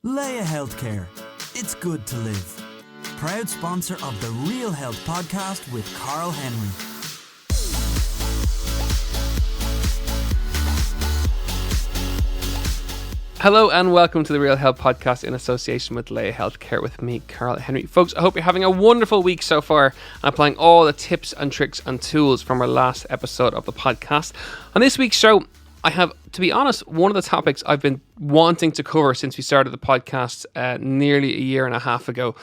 Leia Healthcare. It's good to live. Proud sponsor of the Real Health podcast with Carl Henry. Hello and welcome to the Real Health podcast in association with Leia Healthcare with me, Carl Henry. Folks, I hope you're having a wonderful week so far and applying all the tips and tricks and tools from our last episode of the podcast. On this week's show, I have, to be honest, one of the topics I've been wanting to cover since we started the podcast nearly a year and a half ago.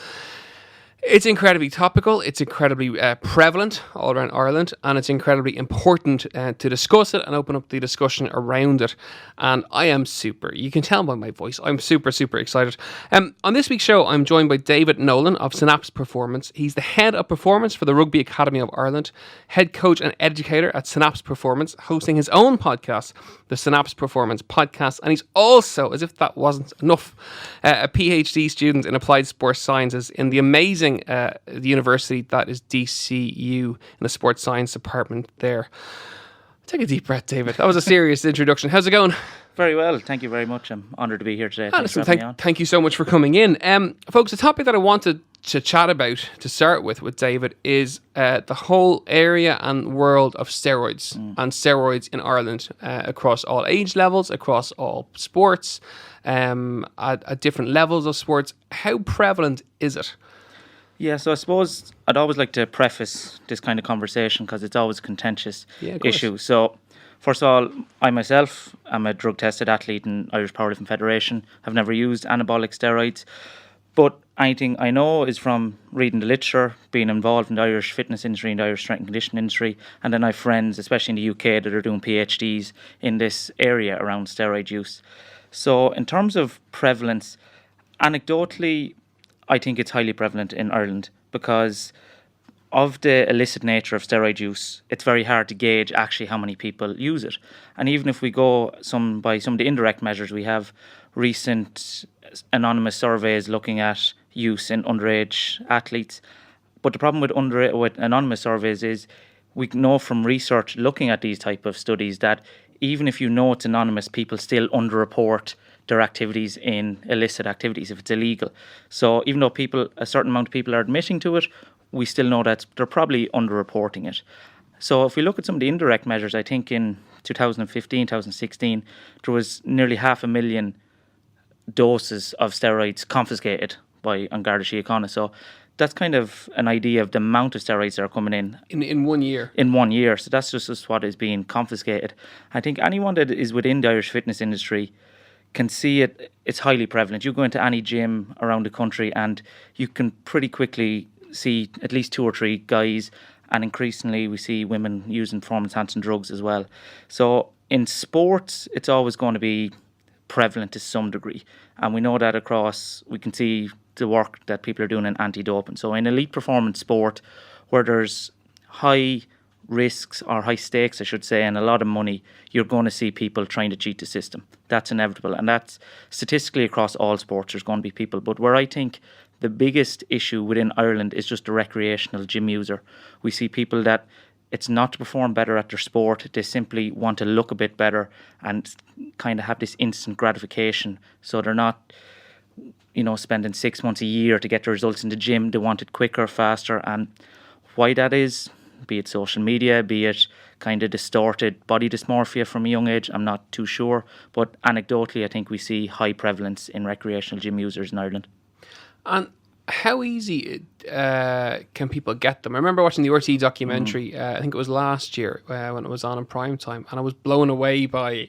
It's incredibly topical, it's incredibly prevalent all around Ireland, and it's incredibly important to discuss it and open up the discussion around it. And I am you can tell by my voice, I'm super excited. On this week's show, I'm joined by David Nolan of Synapse Performance. He's the head of performance for the Rugby Academy of Ireland, head coach and educator at Synapse Performance, hosting his own podcast, the Synapse Performance Podcast. And he's also, as if that wasn't enough, a PhD student in applied sports sciences in the amazing the university that is DCU in the sports science department there. Take a deep breath, David. That was a serious introduction. How's it going? Very well. Thank you very much. I'm honoured to be here today. Thank you so much for coming in. Folks, the topic that I wanted to chat about to start with David is the whole area and world of steroids and steroids in Ireland across all age levels, across all sports, at different levels of sports. How prevalent is it? Yeah, so I suppose I'd always like to preface this kind of conversation because it's always a contentious issue. So, first of all, I myself am a drug-tested athlete in Irish Powerlifting Federation. I've never used anabolic steroids, but anything I know is from reading the literature, being involved in the Irish fitness industry and the Irish strength and conditioning industry, and then I have friends, especially in the UK, that are doing PhDs in this area around steroid use. So, in terms of prevalence, anecdotally, I think it's highly prevalent in Ireland because of the illicit nature of steroid use. It's very hard to gauge actually how many people use it. And even if we go by some of the indirect measures, we have recent anonymous surveys looking at use in underage athletes. But the problem with anonymous surveys is we know from research looking at these type of studies that even if you know it's anonymous, people still underreport their activities in illicit activities if it's illegal. So even though a certain amount of people are admitting to it, we still know that they're probably underreporting it. So if we look at some of the indirect measures, I think in 2015, 2016, there was nearly 500,000 doses of steroids confiscated by Garda Síochána. So that's kind of an idea of the amount of steroids that are coming in 1 year. In 1 year. So that's just what is being confiscated. I think anyone that is within the Irish fitness industry can see it's highly prevalent. You go into any gym around the country and you can pretty quickly see at least 2 or 3 guys, and increasingly we see women using performance-enhancing drugs as well. So in sports, it's always going to be prevalent to some degree. And we know that we can see the work that people are doing in anti-doping. So in elite performance sport, where there's high risks or high stakes, I should say, and a lot of money, you're going to see people trying to cheat the system. That's inevitable. And that's statistically across all sports, there's going to be people. But where I think the biggest issue within Ireland is just the recreational gym user. We see people that it's not to perform better at their sport. They simply want to look a bit better and kind of have this instant gratification. So they're not, spending 6 months a year to get the results in the gym. They want it quicker, faster. And why that is, be it social media, be it kind of distorted body dysmorphia from a young age, I'm not too sure. But anecdotally, I think we see high prevalence in recreational gym users in Ireland. And how easy can people get them? I remember watching the RT documentary, I think it was last year when it was on in prime time, and I was blown away by...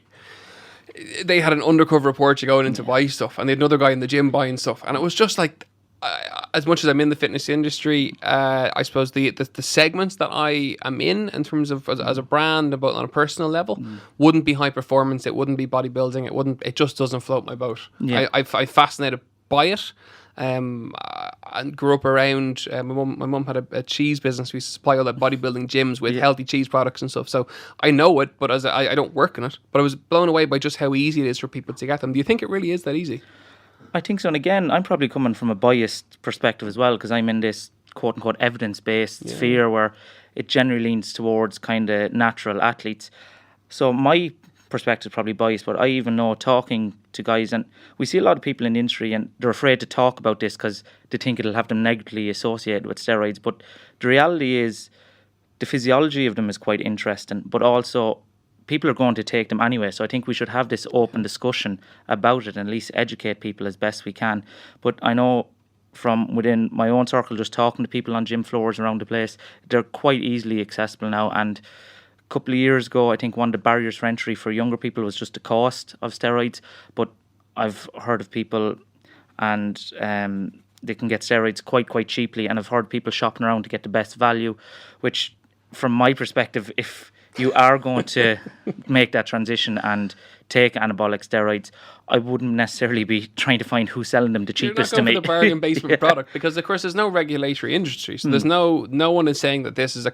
They had an undercover reporter going in to buy stuff, and they had another guy in the gym buying stuff, and it was just like... as much as I'm in the fitness industry, I suppose the segments that I am in terms of as a brand, but on a personal level, wouldn't be high performance. It wouldn't be bodybuilding. It just doesn't float my boat. Yeah. I'm fascinated by it. And grew up around. My mum had a cheese business. We used to supply all the bodybuilding gyms with healthy cheese products and stuff. So I know it, but I don't work in it. But I was blown away by just how easy it is for people to get them. Do you think it really is that easy? I think so. And again, I'm probably coming from a biased perspective as well, because I'm in this quote-unquote evidence-based sphere where it generally leans towards kind of natural athletes. So my perspective is probably biased, but I even know talking to guys, and we see a lot of people in the industry and they're afraid to talk about this because they think it'll have them negatively associated with steroids. But the reality is the physiology of them is quite interesting, but also people are going to take them anyway. So I think we should have this open discussion about it and at least educate people as best we can. But I know from within my own circle, just talking to people on gym floors around the place, they're quite easily accessible now. And a couple of years ago, I think one of the barriers for entry for younger people was just the cost of steroids. But I've heard of people and they can get steroids quite cheaply. And I've heard people shopping around to get the best value, which from my perspective, if you are going to make that transition and take anabolic steroids, I wouldn't necessarily be trying to find who's selling them the cheapest to me. You're not going for the bargain basement product, because of course there's no regulatory industry, so there's no one is saying that this is a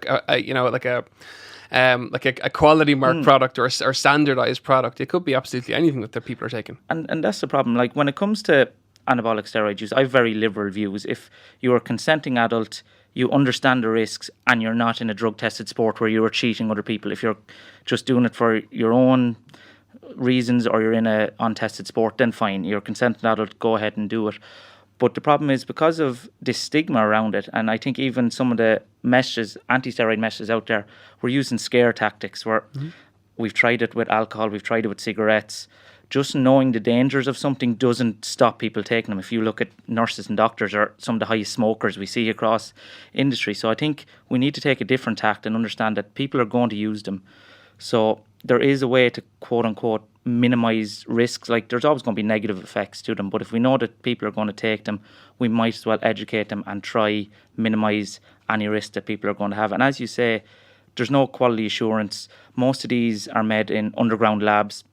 quality mark product or standardized product. It could be absolutely anything that the people are taking. And that's the problem. Like when it comes to anabolic steroid use, I have very liberal views. If you're a consenting adult, you understand the risks, and you're not in a drug-tested sport where you're cheating other people. If you're just doing it for your own reasons or you're in a untested sport, then fine. You're a consenting adult, go ahead and do it. But the problem is because of this stigma around it, and I think even some of the messages, anti-steroid messages out there, we're using scare tactics where we've tried it with alcohol, we've tried it with cigarettes. Just knowing the dangers of something doesn't stop people taking them. If you look at nurses and doctors are some of the highest smokers we see across industry. So I think we need to take a different tact and understand that people are going to use them. So there is a way to, quote unquote, minimize risks. Like there's always going to be negative effects to them. But if we know that people are going to take them, we might as well educate them and try minimize any risk that people are going to have. And as you say, there's no quality assurance. Most of these are made in underground labs,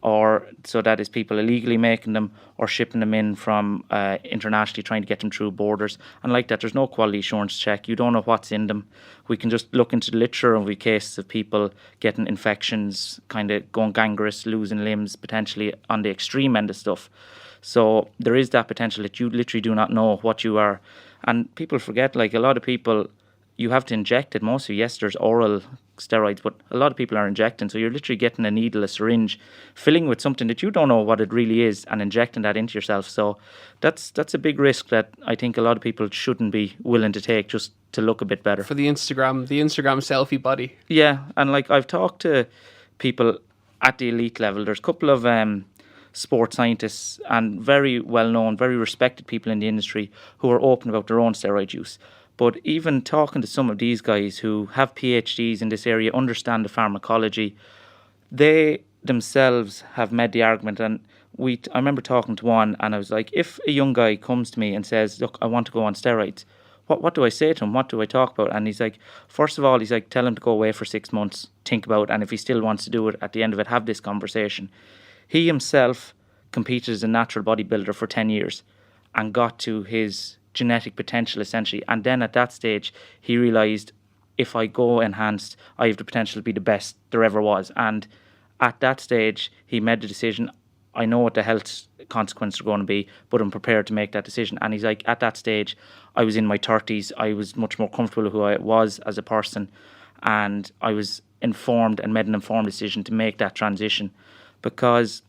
or so that is people illegally making them or shipping them in from internationally, trying to get them through borders. And like that, there's no quality assurance check. You don't know what's in them. We can just look into the literature and we cases of people getting infections, kind of going gangrenous, losing limbs, potentially on the extreme end of stuff. So there is that potential that you literally do not know what you are. And people forget, like a lot of people, you have to inject it. Most of you, yes, there's oral steroids, but a lot of people are injecting. So you're literally getting a needle, a syringe, filling with something that you don't know what it really is and injecting that into yourself. So that's a big risk that I think a lot of people shouldn't be willing to take just to look a bit better. For the Instagram selfie body. Yeah, and like I've talked to people at the elite level. There's a couple of sports scientists and very well-known, very respected people in the industry who are open about their own steroid use. But even talking to some of these guys who have PhDs in this area, understand the pharmacology, they themselves have made the argument. And I remember talking to one and I was like, if a young guy comes to me and says, look, I want to go on steroids, what do I say to him? What do I talk about? And he's like, first of all, he's like, tell him to go away for 6 months, think about it. And if he still wants to do it, at the end of it, have this conversation. He himself competed as a natural bodybuilder for 10 years and got to his genetic potential essentially, and then at that stage he realized, if I go enhanced, I have the potential to be the best there ever was. And at that stage he made the decision, I know what the health consequences are going to be, but I'm prepared to make that decision. And he's like, at that stage I was in my 30s, I was much more comfortable with who I was as a person, and I was informed and made an informed decision to make that transition. Because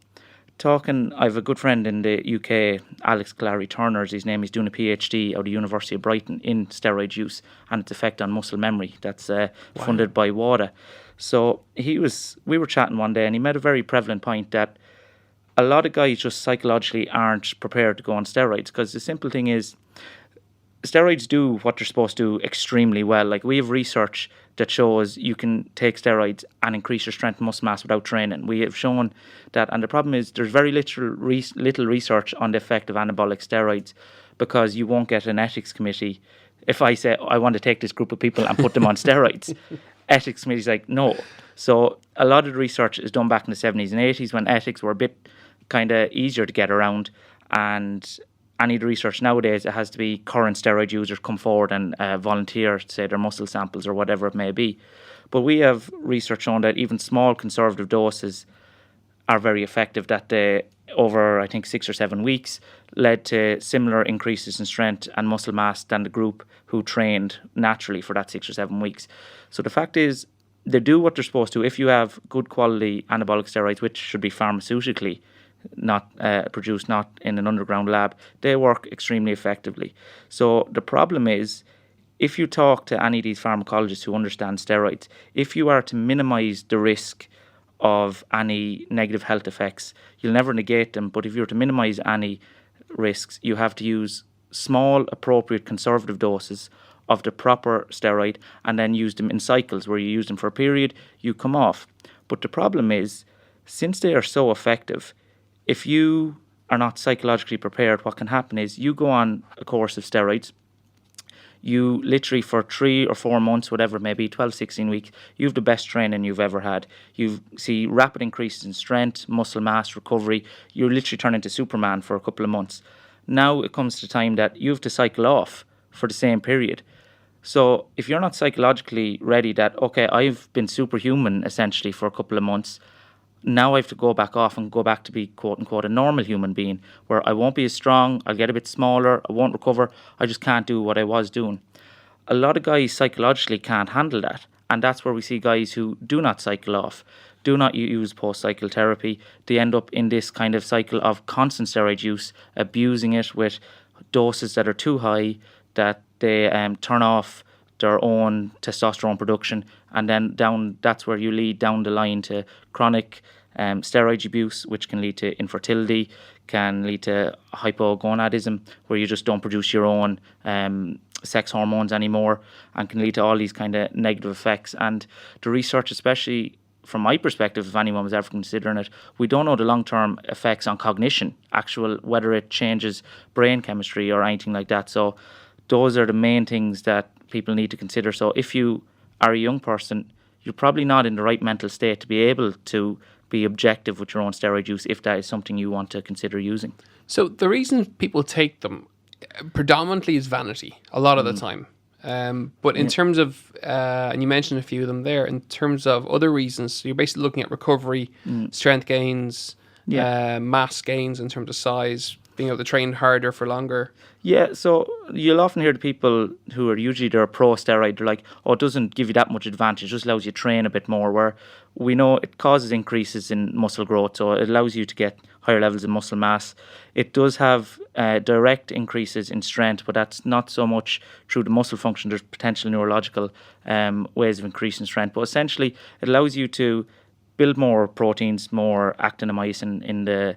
I have a good friend in the UK, Alex Clary-Turner, his name. He's doing a PhD out of the University of Brighton in steroid use and its effect on muscle memory. That's funded by WADA. So we were chatting one day and he made a very prevalent point that a lot of guys just psychologically aren't prepared to go on steroids, because the simple thing is, steroids do what they're supposed to do extremely well. Like we have research that shows you can take steroids and increase your strength and muscle mass without training. We have shown that, and the problem is there's very little research on the effect of anabolic steroids, because you won't get an ethics committee. If I say I want to take this group of people and put them on steroids, ethics committee's like, no. So a lot of the research is done back in the 70s and 80s when ethics were a bit kind of easier to get around, and any of the research nowadays, it has to be current steroid users come forward and volunteer, say their muscle samples or whatever it may be. But we have research on that even small conservative doses are very effective, that they, over I think 6 or 7 weeks, led to similar increases in strength and muscle mass than the group who trained naturally for that 6 or 7 weeks. So the fact is, they do what they're supposed to. If you have good quality anabolic steroids, which should be pharmaceutically not produced, not in an underground lab, they work extremely effectively. So the problem is, if you talk to any of these pharmacologists who understand steroids, if you are to minimize the risk of any negative health effects, you'll never negate them, but if you were to minimize any risks, you have to use small, appropriate, conservative doses of the proper steroid and then use them in cycles where you use them for a period, you come off. But the problem is, since they are so effective, if you are not psychologically prepared, what can happen is you go on a course of steroids, you literally for 3 or 4 months, whatever it may be, 12, 16 weeks, you have the best training you've ever had. You see rapid increases in strength, muscle mass, recovery. You literally turn into Superman for a couple of months. Now it comes to time that you have to cycle off for the same period. So if you're not psychologically ready that, okay, I've been superhuman essentially for a couple of months, now I have to go back off and go back to be quote unquote a normal human being where I won't be as strong, I'll get a bit smaller, I won't recover, I just can't do what I was doing. A lot of guys psychologically can't handle that, and that's where we see guys who do not cycle off, do not use post-cycle therapy. They end up in this kind of cycle of constant steroid use, abusing it with doses that are too high, that they turn off their own testosterone production, and then that's where you lead down the line to chronic steroid abuse, which can lead to infertility, can lead to hypogonadism, where you just don't produce your own sex hormones anymore, and can lead to all these kind of negative effects. And the research, especially from my perspective, if anyone was ever considering it, we don't know the long-term effects on cognition, whether it changes brain chemistry or anything like that. So those are the main things that people need to consider. So if you are a young person, you're probably not in the right mental state to be able to be objective with your own steroid use if that is something you want to consider using. So the reason people take them predominantly is vanity a lot of the time. But in terms of, and you mentioned a few of them there, in terms of other reasons, so you're basically looking at recovery, strength gains, mass gains in terms of size, being able to train harder for longer. Yeah, so you'll often hear the people who are usually they're pro-steroid, they're like, oh, it doesn't give you that much advantage, it just allows you to train a bit more, where we know it causes increases in muscle growth, so it allows you to get higher levels of muscle mass. It does have direct increases in strength, but that's not so much through the muscle function. There's potential neurological ways of increasing strength, but essentially it allows you to build more proteins, more actin-myosin in the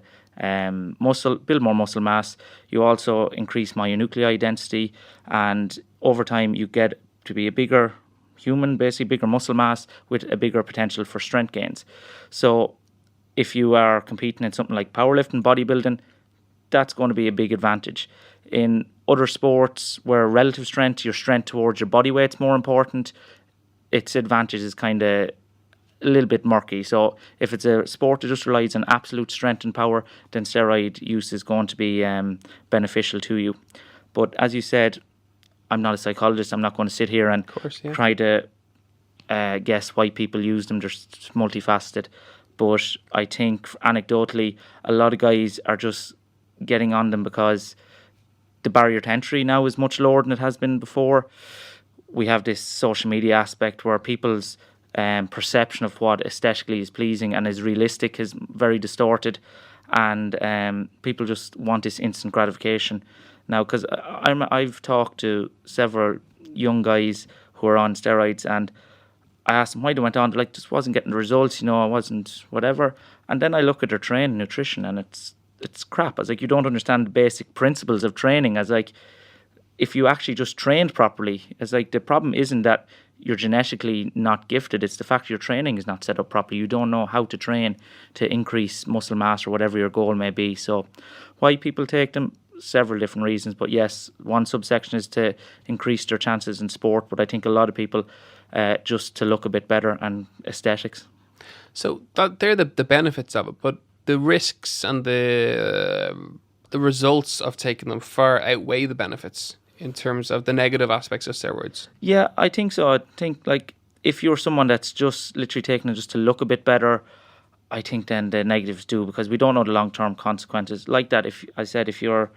muscle, build more muscle mass. You also increase myonuclei density, and over time you get to be a bigger human, basically bigger muscle mass with a bigger potential for strength gains. So if you are competing in something like powerlifting, bodybuilding, that's going to be a big advantage. In other sports where relative strength, your strength towards your body weight's more important, its advantage is kind of a little bit murky. So if it's a sport that just relies on absolute strength and power, then steroid use is going to be beneficial to you. But as you said, I'm not a psychologist. I'm not going to sit here and try to guess why people use them. They're multifaceted. But I think anecdotally, a lot of guys are just getting on them because the barrier to entry now is much lower than it has been before. We have this social media aspect where people's perception of what aesthetically is pleasing and is realistic is very distorted, and people just want this instant gratification now. Because I've talked to several young guys who are on steroids, and I asked them why they went on. They're like, just wasn't getting the results, I wasn't whatever. And then I look at their training, nutrition, and it's crap. I was like, you don't understand the basic principles of training. I was like, if you actually just trained properly, it's like the problem isn't that you're genetically not gifted, it's the fact your training is not set up properly. You don't know how to train to increase muscle mass or whatever your goal may be. So why people take them? Several different reasons, but yes, one subsection is to increase their chances in sport, but I think a lot of people just to look a bit better and aesthetics. So they're the benefits of it, but the risks and the results of taking them far outweigh the benefits in terms of the negative aspects of steroids. Yeah, I think so. I think like if you're someone that's just literally taking it just to look a bit better, I think then the negatives do, because we don't know the long-term consequences. Like that, if you're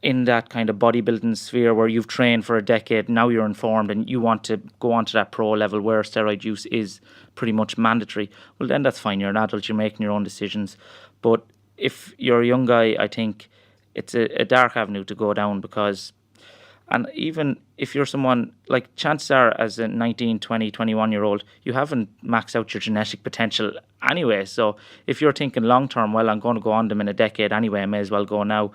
in that kind of bodybuilding sphere where you've trained for a decade, now you're informed and you want to go on to that pro level where steroid use is pretty much mandatory, well then that's fine. You're an adult, you're making your own decisions. But if you're a young guy, I think it's a dark avenue to go down, because, and even if you're someone, like, chances are as a 19, 20, 21-year-old, you haven't maxed out your genetic potential anyway. So if you're thinking long term, well, I'm going to go on them in a decade anyway, I may as well go now.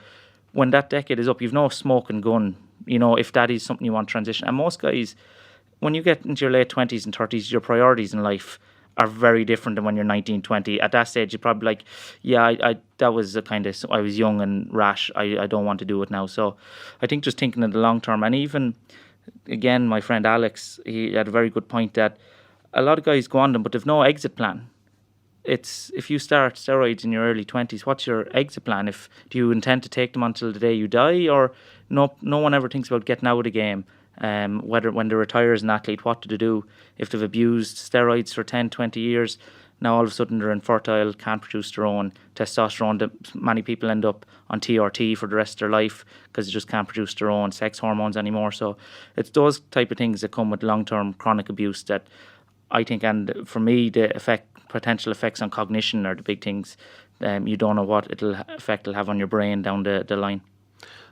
When that decade is up, you've no smoking gun, if that is something you want to transition. And most guys, when you get into your late 20s and 30s, your priorities in life are very different than when you're 19, 20. At that stage, you're probably like, yeah, I that was a kind of, I was young and rash. I don't want to do it now. So I think just thinking in the long term, and even, again, my friend Alex, he had a very good point that a lot of guys go on them, but they've no exit plan. It's, if you start steroids in your early 20s, what's your exit plan? Do you intend to take them until the day you die, or no one ever thinks about getting out of the game? Whether when they retire as an athlete, what do they do? If they've abused steroids for 10, 20 years, now all of a sudden they're infertile, can't produce their own testosterone. Many people end up on TRT for the rest of their life because they just can't produce their own sex hormones anymore. So it's those type of things that come with long-term chronic abuse that I think, and for me, the potential effects on cognition are the big things. You don't know what effect it'll have on your brain down the line.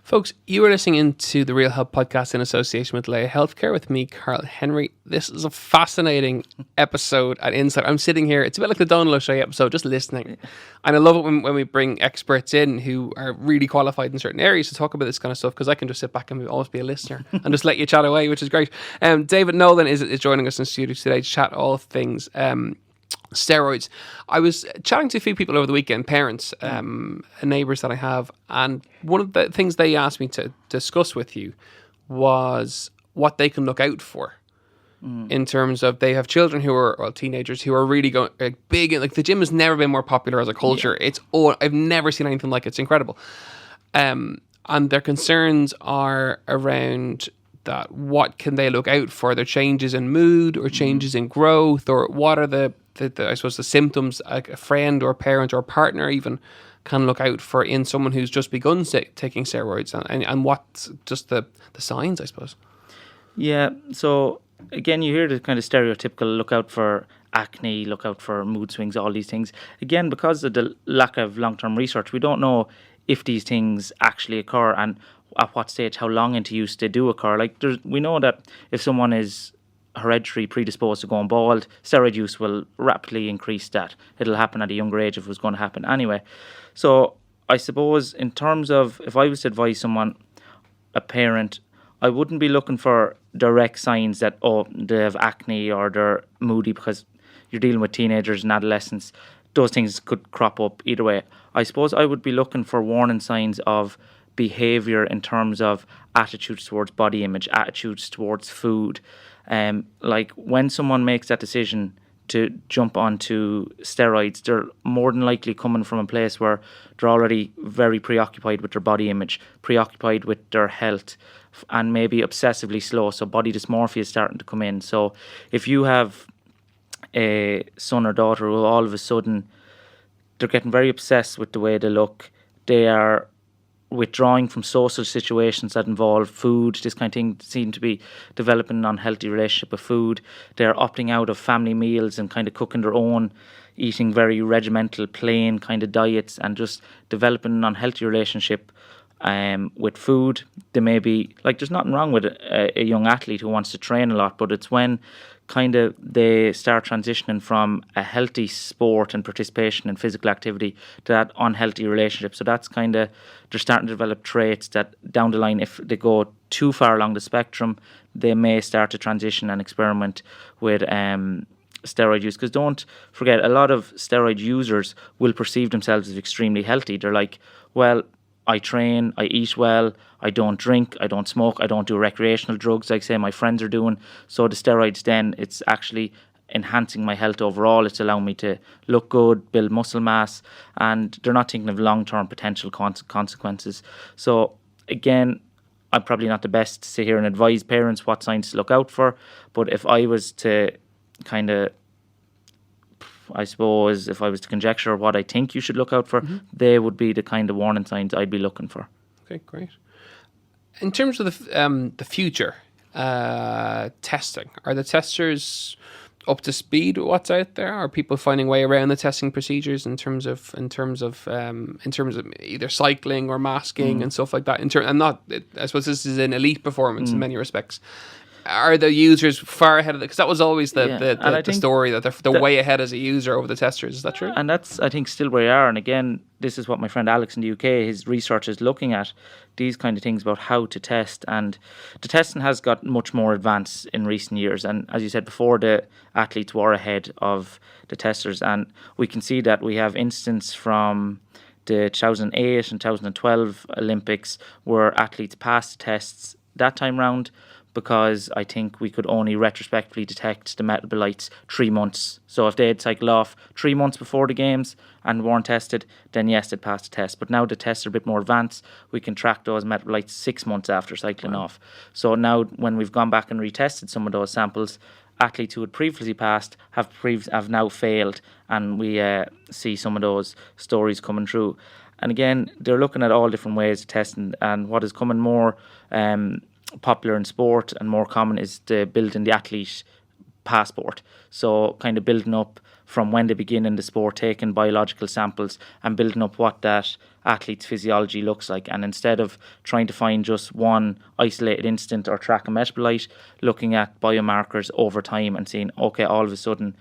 Folks, you are listening into the Real Health Podcast in association with Leia Healthcare with me, Carl Henry. This is a fascinating episode and insight. I'm sitting here, it's a bit like the Donald O'Shea episode, just listening. And I love it when we bring experts in who are really qualified in certain areas to talk about this kind of stuff, because I can just sit back and always be a listener and just let you chat away, which is great. David Nolan is joining us in the studio today to chat all things steroids. I was chatting to a few people over the weekend, parents, neighbours that I have, and one of the things they asked me to discuss with you was what they can look out for in terms of, they have children who are, well, teenagers who are really going big, like the gym has never been more popular as a culture. It's I've never seen anything like it. It's incredible. And their concerns are around that. What can they look out for? Their changes in mood or changes in growth, or what are the I suppose the symptoms a friend or parent or partner even can look out for in someone who's just begun taking steroids, and what's just the signs, I suppose. Yeah, so again, you hear the kind of stereotypical look out for acne, look out for mood swings, all these things. Again, because of the lack of long-term research, we don't know if these things actually occur and at what stage, how long into use they do occur. Like, we know that if someone is hereditary predisposed to going bald, steroid use will rapidly increase that. It'll happen at a younger age if it was going to happen anyway. So I suppose in terms of, if I was to advise someone, a parent, I wouldn't be looking for direct signs that, they have acne or they're moody, because you're dealing with teenagers and adolescents. Those things could crop up either way. I suppose I would be looking for warning signs of behaviour in terms of attitudes towards body image, attitudes towards food. Like when someone makes that decision to jump onto steroids, they're more than likely coming from a place where they're already very preoccupied with their body image, preoccupied with their health, and maybe obsessively slow. So body dysmorphia is starting to come in. So if you have a son or daughter who all of a sudden they're getting very obsessed with the way they look, they are withdrawing from social situations that involve food, this kind of thing, seem to be developing an unhealthy relationship with food. They're opting out of family meals and kind of cooking their own, eating very regimental, plain kind of diets, and just developing an unhealthy relationship with food. They may be, like, there's nothing wrong with a young athlete who wants to train a lot, but it's when kind of they start transitioning from a healthy sport and participation in physical activity to that unhealthy relationship. So that's kind of, they're starting to develop traits that down the line, if they go too far along the spectrum, they may start to transition and experiment with steroid use. Because don't forget, a lot of steroid users will perceive themselves as extremely healthy. They're like, well, I train, I eat well, I don't drink, I don't smoke, I don't do recreational drugs like, say, my friends are doing. So the steroids then, it's actually enhancing my health overall. It's allowing me to look good, build muscle mass, and they're not thinking of long-term potential consequences. So again, I'm probably not the best to sit here and advise parents what signs to look out for, but if I was to kind of, I suppose, if I was to conjecture what I think you should look out for, they would be the kind of warning signs I'd be looking for. Okay, great. In terms of the future testing, are the testers up to speed with what's out there? Are people finding a way around the testing procedures in terms of either cycling or masking and stuff like that? I suppose this is an elite performance in many respects. Are the users far ahead of it? Because that was always the story, that they're way ahead as a user over the testers. Is that true? And that's, I think, still where we are. And again, this is what my friend Alex in the UK, his research is looking at, these kind of things about how to test. And the testing has got much more advanced in recent years. And as you said before, the athletes were ahead of the testers. And we can see that we have instances from the 2008 and 2012 Olympics where athletes passed tests that time round, because I think we could only retrospectively detect the metabolites 3 months. So if they had cycled off 3 months before the games and weren't tested, then yes, they'd pass the test. But now the tests are a bit more advanced. We can track those metabolites 6 months after cycling off. So now when we've gone back and retested some of those samples, athletes who had previously passed have now failed, and we see some of those stories coming through. And again, they're looking at all different ways of testing, and what is coming more popular in sport and more common is the building the athlete passport. So kind of building up from when they begin in the sport, taking biological samples and building up what that athlete's physiology looks like. And instead of trying to find just one isolated instant or track a metabolite, looking at biomarkers over time and seeing, okay, all of a sudden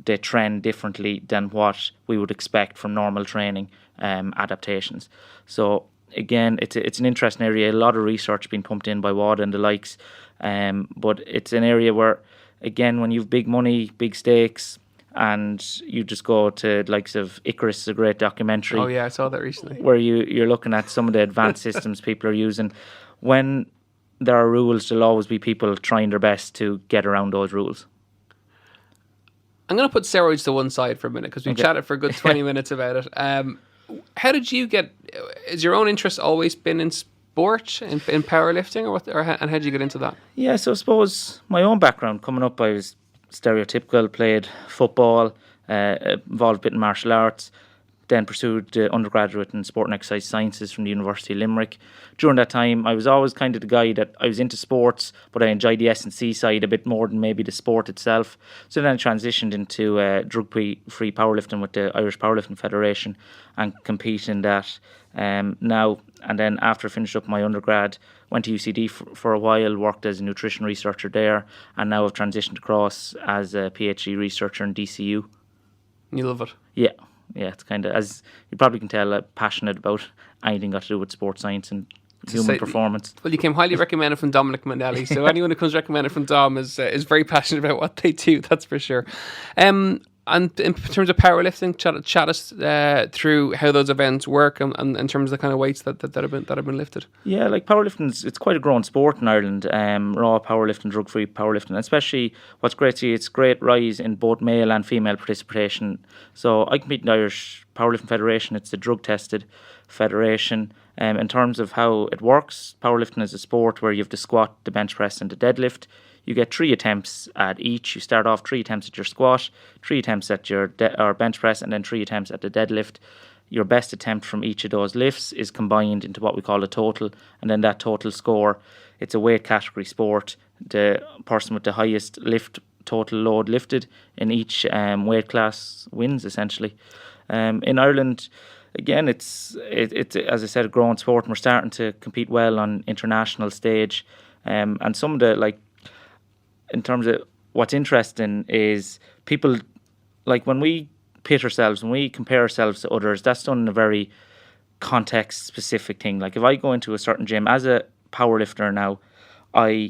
they trend differently than what we would expect from normal training adaptations. So again, it's an interesting area. A lot of research being pumped in by WADA and the likes, but it's an area where, again, when you've big money, big stakes, and you just go to the likes of Icarus, is a great documentary. Oh yeah, I saw that recently. Where you're looking at some of the advanced systems people are using. When there are rules, there'll always be people trying their best to get around those rules. I'm going to put steroids to one side for a minute, because we've chatted for a good 20 minutes about it. How did you get? Is your own interest always been in sport, in powerlifting, and how did you get into that? Yeah, so I suppose my own background coming up, I was stereotypical, played football, involved a bit in martial arts, then pursued undergraduate in sport and exercise sciences from the University of Limerick. During that time, I was always kind of the guy that I was into sports, but I enjoyed the S&C side a bit more than maybe the sport itself. So then I transitioned into drug-free powerlifting with the Irish Powerlifting Federation and compete in that now. And then after I finished up my undergrad, went to UCD for a while, worked as a nutrition researcher there, and now I've transitioned across as a PhD researcher in DCU. You love it? Yeah. Yeah, it's kind of, as you probably can tell, I'm passionate about anything got to do with sports science and human performance. Well, you came highly recommended from Dominic Manelli, so anyone who comes recommended from Dom is very passionate about what they do, that's for sure. And in terms of powerlifting, chat us through how those events work and in terms of the kind of weights that have been lifted. Yeah, like powerlifting, it's quite a growing sport in Ireland. Raw powerlifting, drug-free powerlifting, especially what's great to see, it's great rise in both male and female participation. So I compete in the Irish Powerlifting Federation. It's the drug-tested federation. In terms of how it works, powerlifting is a sport where you have the squat, the bench press, and the deadlift. You get 3 attempts at each. You start off 3 attempts at your squat, 3 attempts at your bench press, and then 3 attempts at the deadlift. Your best attempt from each of those lifts is combined into what we call a total, and then that total score, it's a weight category sport. The person with the highest total load lifted in each weight class wins, essentially. In Ireland, again, it's as I said, a growing sport, and we're starting to compete well on international stage. And some of the, in terms of what's interesting is people, when we pit ourselves, when we compare ourselves to others, that's done in a very context-specific thing. Like if I go into a certain gym, as a powerlifter now,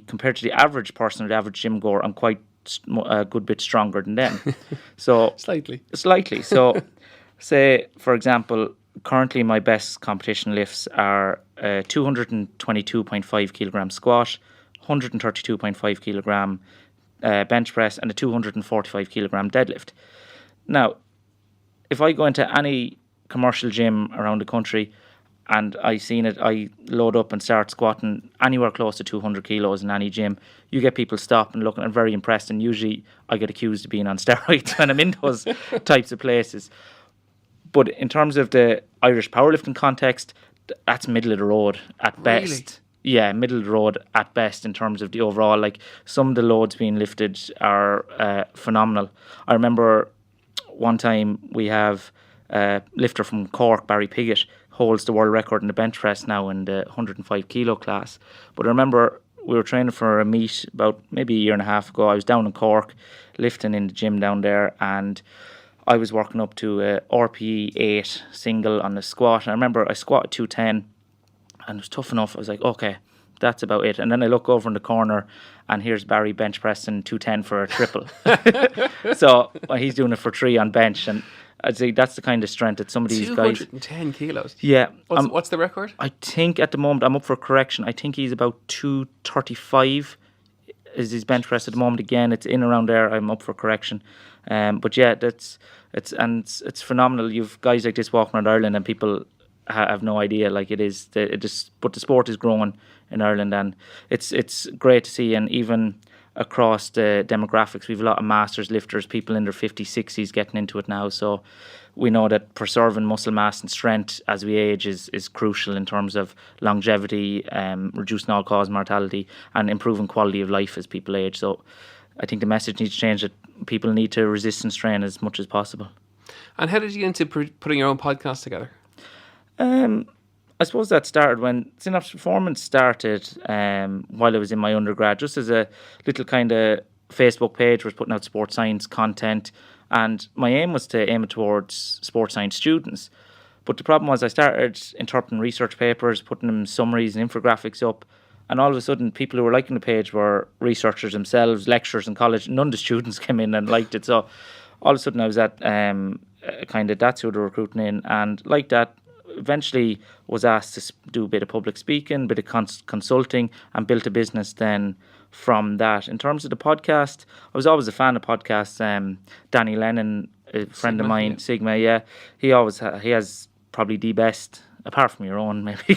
compared to the average person or the average gym goer, I'm quite a good bit stronger than them. So Slightly. So say, for example, currently my best competition lifts are 222.5 kilogram squat, 132.5 kilogram bench press, and a 245 kilogram deadlift. Now, if I go into any commercial gym around the country and I load up and start squatting anywhere close to 200 kilos in any gym, you get people stop and looking and very impressed, and usually I get accused of being on steroids when I'm in those types of places. But in terms of the Irish powerlifting context, that's middle of the road at best. Really? Yeah, middle of the road at best in terms of the overall. Like, some of the loads being lifted are phenomenal. I remember one time we have a lifter from Cork, Barry Piggott, holds the world record in the bench press now in the 105 kilo class. But I remember we were training for a meet about maybe a year and a half ago. I was down in Cork, lifting in the gym down there, and I was working up to a RPE 8 single on the squat. And I remember I squatted 210, and it was tough enough. I was like, okay, that's about it. And then I look over in the corner, and here's Barry bench pressing 210 for a triple. So he's doing it for 3 on bench, and I'd say that's the kind of strength that some of these guys... 210 kilos? Yeah. What's the record? I think at the moment, I'm up for correction, I think he's about 235 is his bench press at the moment. Again, it's in around there. I'm up for correction. But yeah, it's phenomenal. You've guys like this walking around Ireland, and people have no idea. Like, but the sport is growing in Ireland, and it's great to see. And even across the demographics, we've a lot of masters lifters, people in their 50s, 60s getting into it now. So we know that preserving muscle mass and strength as we age is crucial in terms of longevity, reducing all-cause mortality, and improving quality of life as people age. So I think the message needs to change, that people need to resistance train as much as possible. And how did you get into putting your own podcast together? I suppose that started when Synapse Performance started while I was in my undergrad, just as a little kind of Facebook page. Was putting out sports science content, and my aim was to aim it towards sports science students. But the problem was I started interpreting research papers, putting them summaries and infographics up, and all of a sudden people who were liking the page were researchers themselves, lecturers in college. None of the students came in and liked it. So all of a sudden I was at kind of that's who they're recruiting in, and like that, eventually was asked to do a bit of public speaking, a bit of consulting, and built a business then from that. In terms of the podcast, I was always a fan of podcasts. Danny Lennon, a friend of mine, Stigma, yeah, he has probably the best, apart from your own, maybe.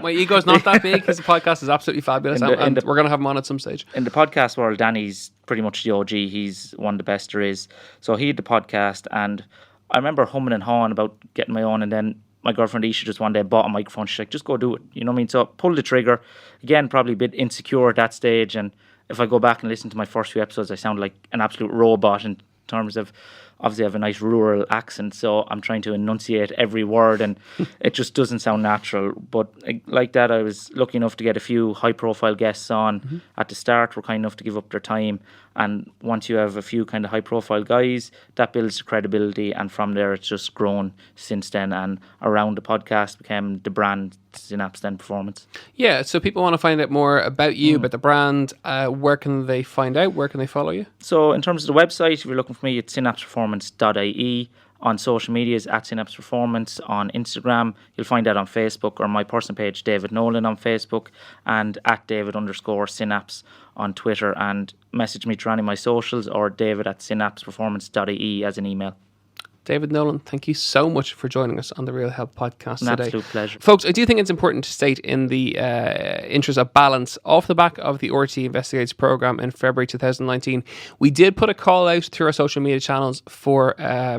My ego's not that big. His podcast is absolutely fabulous, and we're going to have him on at some stage. In the podcast world, Danny's pretty much the OG. He's one of the best there is. So he had the podcast, and I remember humming and hawing about getting my own, and then my girlfriend Isha just one day bought a microphone. She's like, just go do it. You know what I mean? So pulled the trigger. Again, probably a bit insecure at that stage. And if I go back and listen to my first few episodes, I sound like an absolute robot in terms of, obviously I have a nice rural accent, so I'm trying to enunciate every word, and it just doesn't sound natural. But like that, I was lucky enough to get a few high-profile guests on at the start, were kind enough to give up their time. And once you have a few kind of high-profile guys, that builds credibility, and from there it's just grown since then. And around the podcast became the brand Synapse then Performance. Yeah, so people want to find out more about you, about the brand. Where can they find out? Where can they follow you? So in terms of the website, if you're looking for me, it's synapseperformance.ie. On social medias, at Synapse Performance. On Instagram, you'll find that on Facebook, or my personal page, David Nolan, on Facebook, and at David_Synapse on Twitter. And message me through any of my socials, or david@synapseperformance.ie as an email. David Nolan, thank you so much for joining us on the Real Health Podcast today. An absolute pleasure. Folks, I do think it's important to state, in the interest of balance, off the back of the RT Investigates programme in February 2019, we did put a call out through our social media channels for a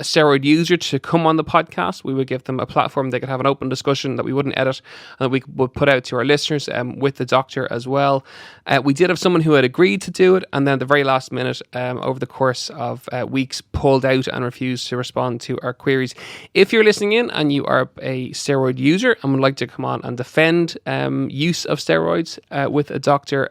steroid user to come on the podcast. We would give them a platform, they could have an open discussion that we wouldn't edit, and that we would put out to our listeners with the doctor as well. We did have someone who had agreed to do it, and then at the very last minute, over the course of weeks, pulled out and refused to respond to our queries. If you're listening in and you are a steroid user and would like to come on and defend use of steroids with a doctor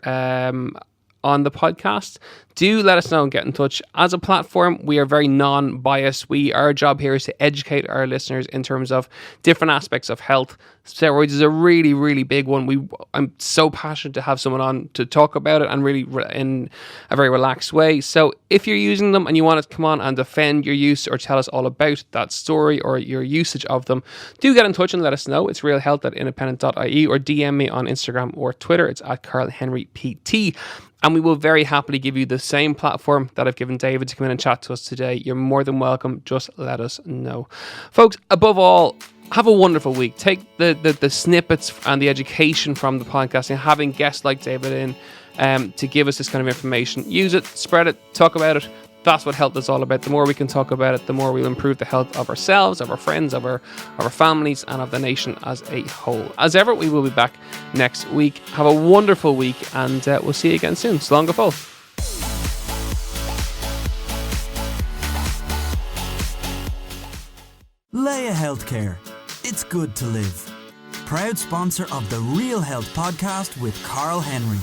on the podcast, do let us know and get in touch. As a platform, we are very non-biased. Our job here is to educate our listeners in terms of different aspects of health. Steroids is a really, really big one. I'm so passionate to have someone on to talk about it, and really in a very relaxed way. So if you're using them and you want to come on and defend your use, or tell us all about that story or your usage of them, do get in touch and let us know. It's realhealth@independent.ie, or DM me on Instagram or Twitter. It's @CarlHenryPT. And we will very happily give you the same platform that I've given David to come in and chat to us today. You're more than welcome. Just let us know. Folks, above all, have a wonderful week. Take the snippets and the education from the podcast, and having guests like David in to give us this kind of information. Use it, spread it, talk about it. That's what health is all about. The more we can talk about it, the more we'll improve the health of ourselves, of our friends, of our families, and of the nation as a whole. As ever, we will be back next week. Have a wonderful week, and we'll see you again soon. Slán go fóill. Leia Healthcare. It's good to live. Proud sponsor of the Real Health podcast with Carl Henry.